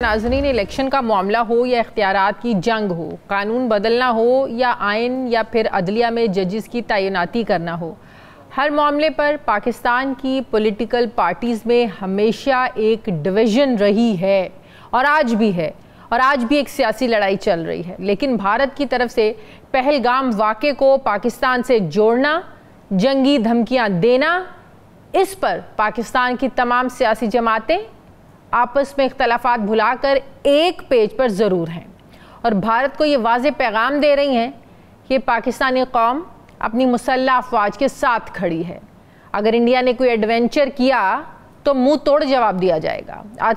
नाज़रीन, इलेक्शन का मामला हो या इख्तियारात की जंग हो, कानून बदलना हो या आइन या फिर अदलिया में जजेस की तैनाती करना हो, हर मामले पर पाकिस्तान की पॉलिटिकल पार्टीज़ में हमेशा एक डिवीज़न रही है और आज भी है, और आज भी एक सियासी लड़ाई चल रही है। लेकिन भारत की तरफ से पहलगाम वाक़े को पाकिस्तान से जोड़ना, जंगी धमकियाँ देना, इस पर पाकिस्तान की तमाम सियासी जमातें आपस में इख्तलाफात भुलाकर एक पेज पर ज़रूर हैं और भारत को ये वाज़ेह पैगाम दे रही हैं कि पाकिस्तानी कौम अपनी मुसल्लह अफवाज के साथ खड़ी है। अगर इंडिया ने कोई एडवेंचर किया तो मुंह तोड़ जवाब दिया जाएगा। आज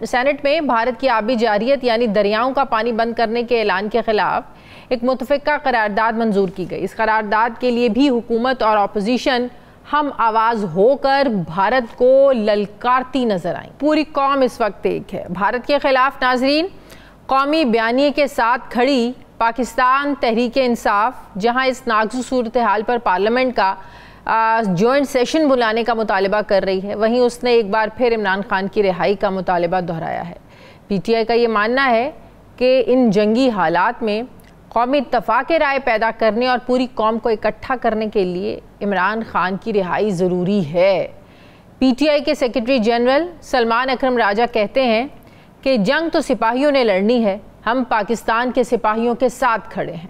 सेनेट में भारत की आबी जारियत यानी दरियाओं का पानी बंद करने के ऐलान के खिलाफ एक मुतफ़िका करारदाद मंजूर की गई। इस करारदाद के लिए भी हुकूमत और अपोजिशन हम आवाज़ होकर भारत को ललकारती नजर आई। पूरी कौम इस वक्त एक है भारत के खिलाफ। नाजरीन, कौमी बयानिए के साथ खड़ी पाकिस्तान तहरीक इंसाफ जहां इस नाजुक सूरत हाल पर पार्लियामेंट का जॉइंट सेशन बुलाने का मुतालबा कर रही है, वहीं उसने एक बार फिर इमरान खान की रिहाई का मुतालबा दोहराया है। PTI का ये मानना है कि इन जंगी हालात में कौमी इत्तफाक़ राय पैदा करने और पूरी कौम को इकट्ठा करने के लिए इमरान खान की रिहाई ज़रूरी है। PTI के सेक्रेटरी जनरल सलमान अकरम राजा कहते हैं कि जंग तो सिपाहियों ने लड़नी है, हम पाकिस्तान के सिपाहियों के साथ खड़े हैं।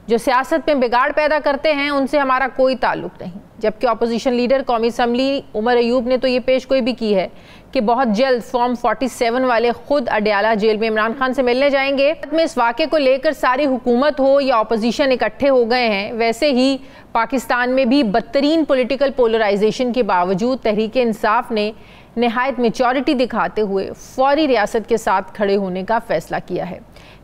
जो सियासत में बिगाड़ पैदा करते हैं उनसे हमारा कोई ताल्लुक नहीं। जबकि अपोजिशन लीडर कौमी असम्बली उमर अयूब ने तो ये पेशगोई भी की है कि बहुत जल्द फॉर्म 47 वाले खुद अडयाला जेल में इमरान खान से मिलने जाएंगे। में इस वाक़े को लेकर सारी हुकूमत हो या अपोजिशन इकट्ठे हो गए हैं। वैसे ही पाकिस्तान में भी बदतरीन पॉलिटिकल पोलराइजेशन के बावजूद तहरीक इंसाफ ने नहायत मेचॉरिटी दिखाते हुए फौरी रियासत के साथ खड़े होने का फ़ैसला किया है।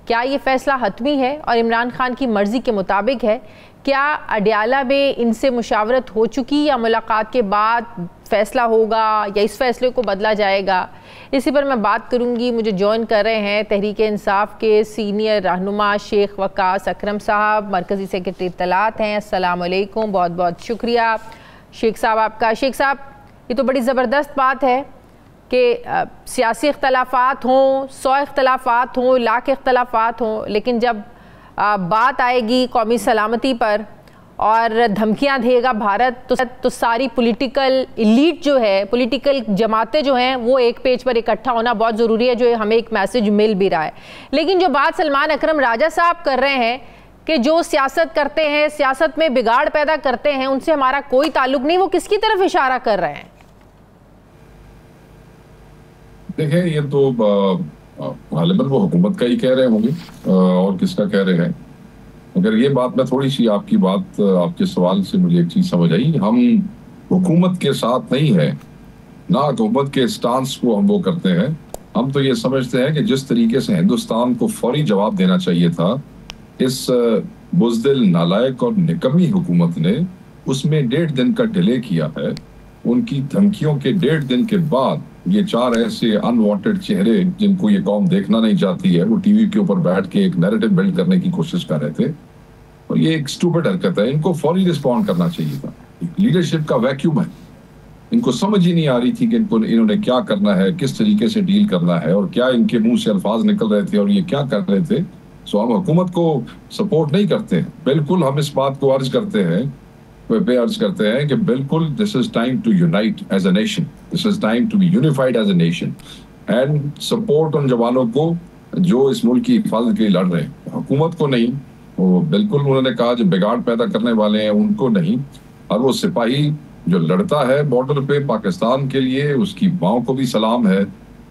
क्या ये फ़ैसला हतमी है और इमरान खान की मर्ज़ी के मुताबिक है? क्या अडयाला में इनसे मुशावरत हो चुकी या मुलाकात के बाद फ़ैसला होगा या इस फ़ैसले को बदला जाएगा? इसी पर मैं बात करूंगी। मुझे ज्वाइन कर रहे हैं तहरीक इंसाफ के सीनियर रहनुमा शेख वकास अकरम साहब, मरकज़ी सेक्रेटरी इत्तलात हैं। अस्सलाम वालेकुम, बहुत बहुत शुक्रिया शेख साहब आपका। शेख साहब, ये तो बड़ी ज़बरदस्त बात है कि सियासी इख्तलाफात हों, 100 इख्तलाफात हों, लाख इख्तलाफात हों, लेकिन जब बात आएगी कौमी सलामती पर और धमकियां देगा भारत तो सारी पॉलिटिकल इलीट जो है, पॉलिटिकल जमातें जो हैं, वो एक पेज पर इकट्ठा होना बहुत ज़रूरी है, जो हमें एक मैसेज मिल भी रहा है। लेकिन जो बात सलमान अकरम राजा साहब कर रहे हैं कि जो सियासत करते हैं, सियासत में बिगाड़ पैदा करते हैं, उनसे हमारा कोई ताल्लुक नहीं, वो किसकी तरफ इशारा कर रहे हैं? देखें, ये तो गालिबन वो हुकूमत का ही कह रहे होंगे और किसका कह रहे हैं। मगर ये बात मैं थोड़ी सी आपके सवाल से मुझे एक चीज समझ आई। हम हुकूमत के साथ नहीं है, ना हुकूमत के स्टांस को हम वो करते हैं। हम तो ये समझते हैं कि जिस तरीके से हिंदुस्तान को फौरी जवाब देना चाहिए था इस बुज़दिल, नालायक और निकम्मी हुकूमत ने, उसमें 1.5 दिन का डिले किया है। उनकी धमकियों के 1.5 दिन के बाद ये 4 ऐसे अनवांटेड चेहरे जिनको ये कौम देखना नहीं चाहती है, वो टीवी के ऊपर बैठ के एक नैरेटिव बिल्ड करने की कोशिश कर रहे थे और ये एक स्टूपिड हरकत है। इनको फौरी रिस्पॉन्ड करना चाहिए था। लीडरशिप का वैक्यूम है, इनको समझ ही नहीं आ रही थी कि इन्होंने क्या करना है, किस तरीके से डील करना है और क्या इनके मुंह से अल्फाज निकल रहे थे और ये क्या कर रहे थे। सो हम हुकूमत को सपोर्ट नहीं करते हैं, बिल्कुल हम इस बात को अर्ज करते हैं कि बिल्कुल this is time to unite as a nation, this is time to be unified as a nation and support उन जवानों को जो इस मुल्क की हिफाजत के लिए लड़ रहे हैं, हुकूमत को नहीं। वो बिल्कुल उन्होंने कहा जो बिगाड़ पैदा करने वाले हैं उनको नहीं। और वो सिपाही जो लड़ता है बॉर्डर पे पाकिस्तान के लिए, उसकी माओ को भी सलाम है।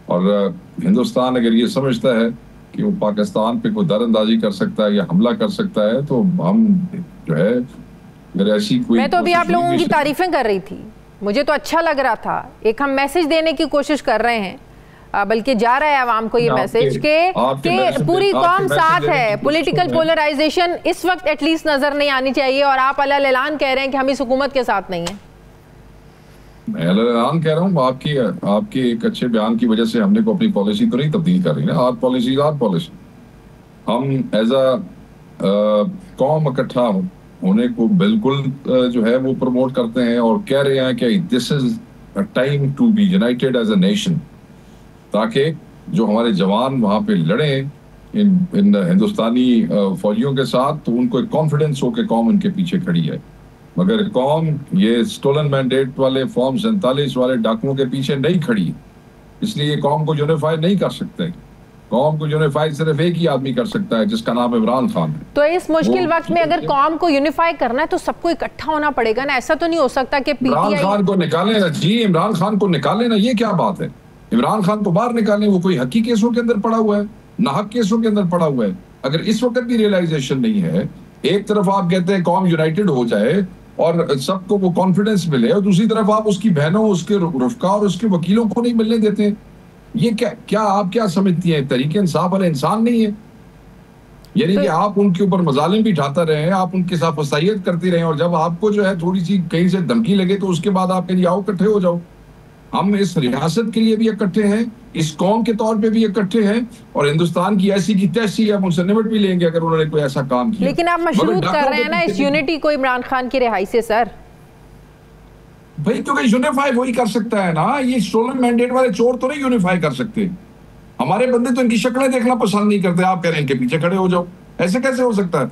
और हिंदुस्तान अगर ये समझता है कि वो पाकिस्तान पे कोई दरअंदाजी कर सकता है या हमला कर सकता है तो हम जो है, मैं तो अभी आप लोगों की तारीफें कर रही थी, मुझे तो अच्छा लग रहा था। एक हम मैसेज देने की कोशिश कर रहे हैं, बल्कि जा रहा है आवाम को ये मैसेज के पूरी कौम साथ है। पॉलिटिकल पोलराइजेशन इस वक्त एटलीस्ट नजर नहीं आनी चाहिए और आप अलग ऐलान कह रहे हैं कि हम इस हुकूमत के साथ नहीं है। मैं अलग ऐलान कह रहा हूँ, आपके एक अच्छे बयान की वजह से हमने को अपनी पॉलिसी तो नहीं तब्दील कर रही ना। आर पॉलिसी हम एज अ कौम इकट्ठा होने को बिल्कुल जो है वो प्रमोट करते हैं और कह रहे हैं कि this is a time to be united as a nation, ताकि जो हमारे जवान वहां पे लड़े इन हिंदुस्तानी फौजियों के साथ, तो उनको एक कॉन्फिडेंस हो कि कौम उनके पीछे खड़ी है। मगर कौम ये स्टोलन मैंडेट वाले फॉर्म 47 वाले डाकुओं के पीछे नहीं खड़ी, इसलिए ये कौम को यूनिफाई नहीं कर सकते। कौम को यूनिफाई सिर्फ एक ही आदमी कर सकता है, जिसका नाम इमरान खान है। तो इस मुश्किल वक्त में अगर कौम को यूनिफाई करना है तो सबको इकट्ठा होना पड़ेगा ना। ऐसा तो नहीं हो सकता कि इमरान खान को निकालें ना जी, इमरान खान को निकालें ना, ये क्या बात है? इमरान खान को बाहर निकालें, वो कोई हकी केसों के अंदर पड़ा हुआ है, नाहक केसों के अंदर पड़ा हुआ है। अगर इस वक्त भी रियलाइजेशन नहीं है, एक तरफ आप कहते हैं कौम यूनाइटेड हो जाए और सबको वो कॉन्फिडेंस मिले, और दूसरी तरफ आप उसकी बहनों, उसके रुफका और उसके वकीलों को नहीं मिलने देते, ये क्या आप क्या समझती हैं? तरीके इंसाफ वाले इंसान नहीं है? यानी कि आप उनके ऊपर मजालिम भी ढाता रहे, आप उनके साथ वसायत करती रहे, और जब आपको जो है थोड़ी सी कहीं से धमकी लगे तो उसके बाद आप कहिए आओ इकट्ठे हो जाओ। हम इस रियासत के लिए भी इकट्ठे हैं, इस कौम के तौर पे भी इकट्ठे हैं, और हिंदुस्तान की ऐसी की तैसी है, हम उनसे निपट भी लेंगे अगर उन्होंने कोई ऐसा काम किया। लेकिन आप मशरूत कर रहे हैं ना इस यूनिटी को इमरान खान की रिहाई से सर। भाई तो यूनिफाई वही कर सकता है ना, ये स्टोलन मैंडेट वाले चोर तो नहीं यूनिफाई कर सकते। हमारे बंदे तो इनकी शक्लें देखना पसंद नहीं करते, आप कह रहे हैं इनके पीछे खड़े हो जाओ, ऐसे कैसे हो सकता है?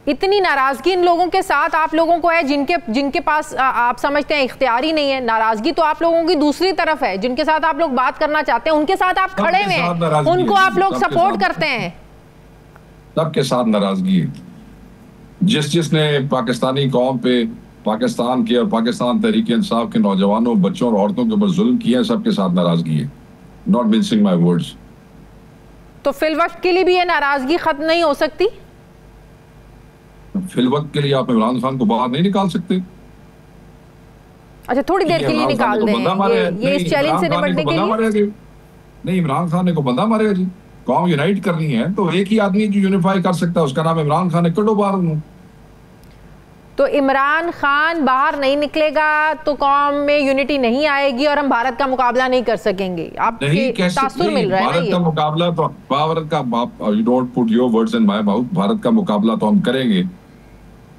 इतनी नाराजगी इन लोगों के साथ आप लोगों को है जिनके पास आप समझते हैं इख्तियार ही नहीं है। नाराजगी तो आप लोगों की दूसरी तरफ है, जिनके साथ आप लोग बात करना चाहते हैं उनके साथ आप खड़े हुए हैं, उनको आप लोग सपोर्ट करते हैं। सबके साथ नाराजगी है। जिसने पाकिस्तानी कौम पे, पाकिस्तान के और पाकिस्तान तहरीक इंसाफ के नौजवानों, बच्चों और औरतों के ऊपर जुल्म किया है, सबके साथ नाराजगी है। Not mincing my words. तो फिलवक्त के लिए भी ये नाराजगी खत्म नहीं हो सकती? फिलवक्त के लिए आप इमरान खान को बाहर नहीं निकाल सकते। अच्छा, थोड़ी देर के लिए निकाल दें, ये इस चैलेंज से निपटने के लिए। नहीं, इमरान खान ने को बंदा मारेगा जी। कौम यूनाइट करनी है तो एक ही आदमी जो यूनिफाई कर सकता है, उसका नाम इमरान खान है। कड़ो बाहर उन्होंने। तो इमरान खान बाहर नहीं निकलेगा तो कौम में यूनिटी नहीं आएगी और हम भारत का मुकाबला नहीं कर सकेंगे। आपके तासुर मिल रहा है भारत का मुकाबला तो भारत का, you don't put your words in my mouth. Bharat का मुकाबला तो हम करेंगे,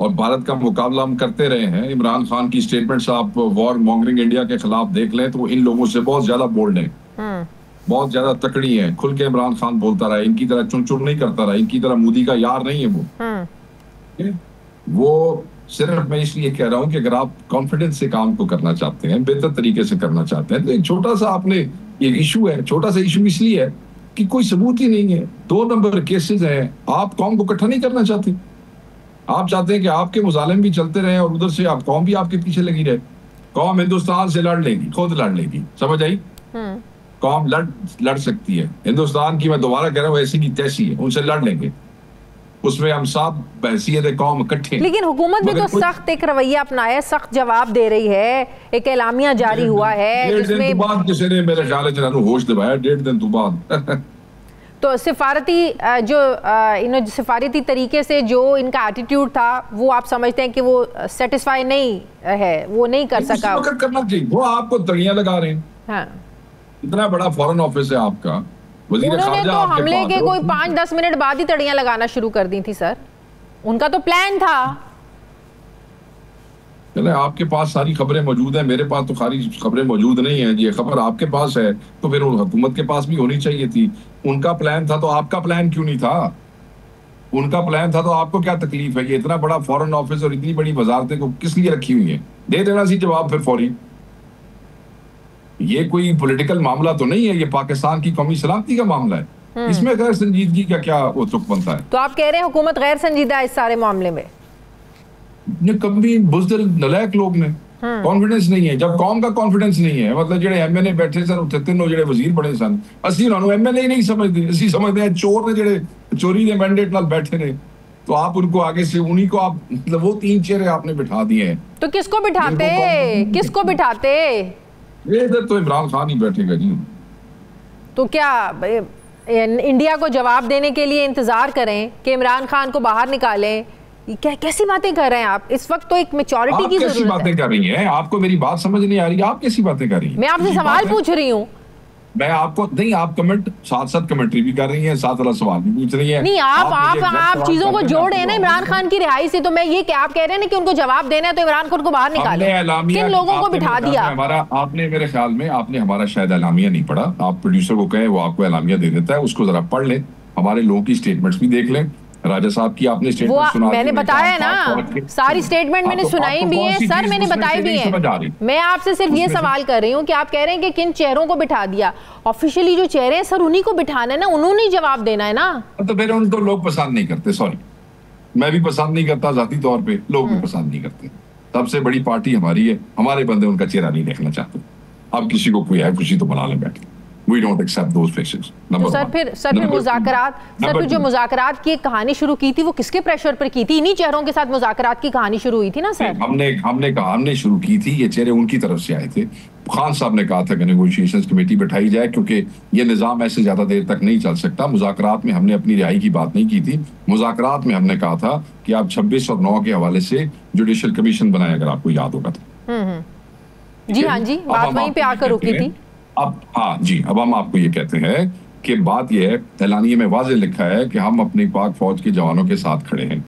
और भारत का मुकाबला हम करते रहे हैं। इमरान खान की स्टेटमेंट्स आप वॉर मॉन्गरिंग इंडिया के खिलाफ देख लें तो इन लोगों से बहुत ज्यादा बोल्ड है, बहुत ज्यादा तकड़ी है। खुल के इमरान खान बोलता रहा, इनकी तरह चुन नहीं करता रहा, इनकी तरह मोदी का यार नहीं है वो सिर्फ मैं इसलिए कह रहा हूं कि अगर आप कॉन्फिडेंस से काम को करना चाहते हैं, बेहतर तरीके से करना चाहते हैं, तो एक छोटा सा आपने ये इशू है। छोटा सा इशू इसलिए है कि कोई सबूत ही नहीं है, 2 नंबर केसेस हैं। आप कौम को इकट्ठा नहीं करना चाहते, आप चाहते हैं कि आपके मुजालिम भी चलते रहे और उधर से आप कौम भी आपके पीछे लगी रहे। कौम हिंदुस्तान से लड़ लेगी, खुद लड़ लेगी, समझ आई? कौम लड़ सकती है। हिंदुस्तान की, मैं दोबारा कह रहा हूँ, ऐसी की तैसी है, उनसे लड़ लेंगे, उसमें हम सब बहसियत कौम इकट्ठे। लेकिन हुकूमत भी तो सख्त एक रवैया अपनाया, सख्त जवाब दे रही है, एक एलामिया जारी हुआ है जिसमें बाद किसी ने मेरे ख्याल है होश दिलाया 1.5 दिन तो बाद। तो सिफारती तरीके से जो इनका एटीट्यूड था वो आप समझते हैं कि वो सेटिस्फाई नहीं है, वो नहीं कर सका। करना चाहिए, वो आपको तड़ियां लगा रहे हैं। हाँ। इतना बड़ा फॉरेन ऑफिस है आपका, उन्होंने तो हमले के कोई 5-10 मिनट बाद ही तड़ियां लगाना शुरू कर दी थी सर, उनका तो प्लान था। चले, आपके पास सारी खबरें मौजूद है, मेरे पास तो सारी खबरें मौजूद नहीं है। ये खबर आपके पास है तो फिर हुकूमत के पास भी होनी चाहिए थी। उनका प्लान था तो आपका प्लान क्यों नहीं था? उनका प्लान था तो आपको क्या तकलीफ है? ये इतना बड़ा फॉरेन ऑफिस और इतनी बड़ी वजारतें को किस लिए रखी हुई है? दे देना सी जवाब फिर फौरी। ये कोई पॉलिटिकल मामला तो नहीं है, ये पाकिस्तान की कौमी सलामती का मामला है। इसमें गैर संजीदगी का क्या वो तुक बनता है? तो आप कह रहे हैं हुकूमत गैर संजीदा है इस सारे मामले में? कभी बुज़दिल नलायक लोग ने कॉन्फिडेंस नहीं है। जब कौम का कॉन्फिडेंस नहीं है, मतलब जेडे एमएनए बैठे सन उत्थे तीनों जेडे वजीर बने सन, असि उन्होंने एमएनए नहीं समझते, असि समझते हैं चोर ने जेडे चोरी दे मैंडेट नाल बैठे ने। तो आप उनको आगे से उन्हीं को आप, मतलब वो 3 चेहरे आपने बिठा दिए हैं। तो किसको बिठाते, किसको बिठाते? इधर तो इमरान खान ही बैठेगा जी। तो क्या इंडिया को जवाब देने के लिए इंतजार करें कि इमरान खान को बाहर निकालें? क्या कैसी बातें कर रहे हैं आप? इस वक्त तो एक मैच्योरिटी की जरूरत है। बातें कर रही हैं, आपको मेरी बात समझ नहीं आ रही, आप कैसी बातें कर रही हैं? मैं आपसे सवाल पूछ रही हूँ। मैं आपको नहीं, आप कमेंट साथ साथ कमेंट्री भी कर रही हैं, साथ वाला सवाल भी पूछ रही हैं। नहीं, आप चीजों को जोड़ रहे हैं ना इमरान खान की रिहाई से। तो मैं ये क्या आप कह रहे हैं ना कि उनको जवाब देना है तो इमरान खान को बाहर निकालो, किन लोगों को बिठा दिया? आपने मेरे ख्याल में आपने हमारा शायद एलामिया नहीं पढ़ा। आप प्रोड्यूसर को कहें, वो आपको एलामिया दे देता है, उसको जरा पढ़ लें, हमारे लोगों की स्टेटमेंट्स भी देख लें। राजा साहब की आपने स्टेटमेंट सुना, मैंने बताया ना, सारी स्टेटमेंट मैंने सुनाई भी है सर, मैंने बताई भी है। मैं आपसे सिर्फ ये सवाल कर रही हूँ कि आप कह रहे हैं कि किन चेहरों को बिठा दिया। ऑफिशियली जो चेहरे हैं सर, उन्हीं को बिठाना है ना, उन्होंने ही जवाब देना है ना। तो फिर उनको लोग पसंद नहीं करते। सॉरी, मैं भी पसंद नहीं करता जाती तौर पे, लोग भी पसंद नहीं करते। सबसे बड़ी पार्टी हमारी है, हमारे बंदे उनका चेहरा नहीं देखना चाहते। अब किसी को कोई है खुशी तो बना ले बैठे। We don't accept those faces. तो सर फिर मुज़ाकरात, सर फिर जो मुज़ाकरात की एक कहानी शुरू की थी वो किसके प्रेशर पर की थी? इन्हीं चेहरों के साथ मुज़ाकरात की कहानी शुरू हुई थी ना सर। हमने शुरू की थी, ये चेहरे उनकी तरफ से आए थे। खान साहब ने कहा था कि नेगोशिएशंस कमेटी बैठाई जाए, क्योंकि ये निज़ाम ऐसे ज्यादा देर तक नहीं चल सकता। मुज़ाकरात में हमने अपनी रिहाई की बात नहीं की थी। मुज़ाकरात में हमने कहा था कि आप 26 और 9 के हवाले से जुडिशियल कमीशन बनाए, अगर आपको याद होगा तो। जी हाँ जी, बात वहीं पे आकर रुकी थी। अब हाँ जी, अब हम आपको ये कहते हैं कि बात यह है, एलानिये में वाज़ेह लिखा है कि हम अपनी पाक फौज के जवानों के साथ खड़े हैं।